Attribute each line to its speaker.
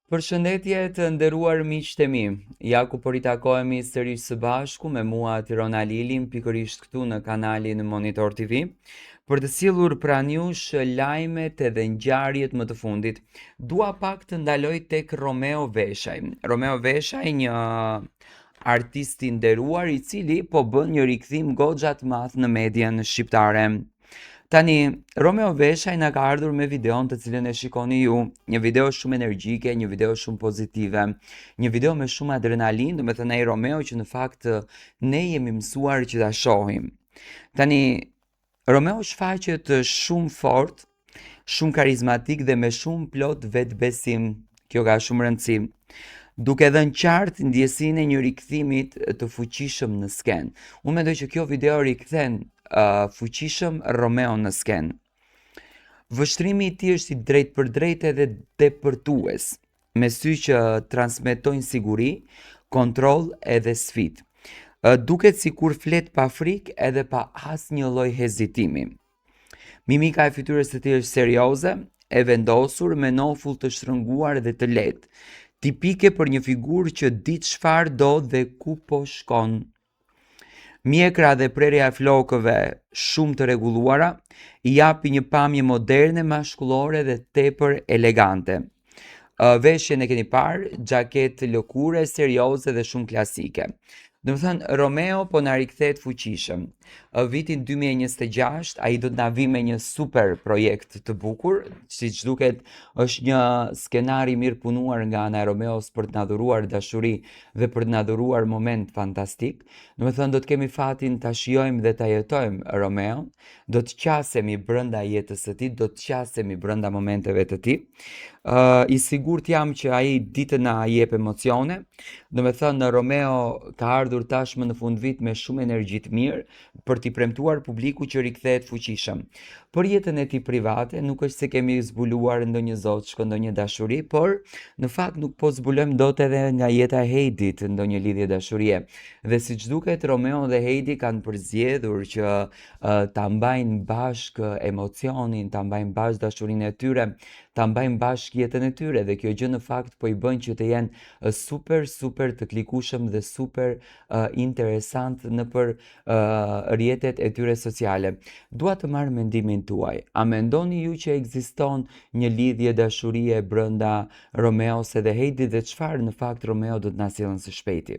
Speaker 1: Përshëndetje të nderuar miqtë e mi, ja ku po ritakohemi sërish së bashku me mua Tirona Lilin, pikërisht këtu në kanalin Monitor TV, për të sjellur pranë jush lajmet edhe ngjarjet më të fundit. Dua pak të ndaloj tek Romeo Veshaj. Romeo Veshaj, një artist i nderuar i cili po bën një rikthim goxha të madh në median shqiptare. Tani, Romeo Veshaj na ka ardhur me videon të cilën e shikoni ju, një video shumë energjike, një video shumë pozitive, një video me shumë adrenalin, do me thënë ai Romeo që në fakt ne jemi mësuar që ta shohim. Tani, Romeo shfaqet shumë fort, shumë karizmatik dhe me shumë plot vetbesim, kjo ka shumë rëndësi, duke dhënë qartë ndjesinë e një rikthimit të fuqishëm në sken. Unë mendoj që kjo video rikthen fuqishëm Romeo në sken. Vështrimi i tij është i drejtë për drejtë edhe depërtues, me sy që transmetojnë siguri, kontroll edhe sfidë. Duket sikur flet pa frikë edhe pa asnjë lloj hezitimi. Mimika e fytyrës së tij është serioze, e vendosur me nofull të shtrënguar dhe të lehtë, tipike për një figurë që di çfarë do dhe ku po shkon. Mjekra dhe prerja e flokëve shumë të rregulluara i japi një pamje moderne, mashkullore dhe tepër elegante. Veshjen e keni parë, xhaketë lëkure, serioze dhe shumë klasike. Do të thënë, Romeo po na rikthehet fuqishëm. Vitin 2026 ai do të na vi me një super projekt të bukur, siç duket është një skenar i mirë punuar nga ana e Romeos për të na dhuruar dashuri dhe për të na dhuruar moment fantastik. Do të thënë, do të kemi fatin ta shijojmë dhe ta jetojmë Romeon, do të qasemi brenda jetës së tij, do të qasemi brenda momenteve të tij. I sigurt jam që ai ditë na jep emocione. Do me thënë, Romeo ka ardhur tashmë në fund vit me shumë energji të mirë për t'i premtuar publiku që rikthehet fuqishëm. Për jetën e tij private, nuk është se kemi zbuluar ndonjë zoçkë, ndonjë dashuri, por në fakt nuk po zbulojmë dot edhe nga jeta e Heidit ndonjë lidhje dashurie. Dhe siç duket, Romeo dhe Heidi kanë përzgjedhur që ta mbajnë bashkë emocionin, ta mbajnë bashkë dashurinë e tyre, ta mbajnë bashkë jetën e tyre, dhe kjo gjë në fakt po i bën që të jenë super të klikueshëm dhe super interesant nëpër rrjetet e tyre sociale. Dua të marr mendimin tuaj. A mendoni ju që ekziston një lidhje dashurie brenda Romeos edhe Heidi dhe çfarë në fakt Romeo do të na sjellën së shpejti?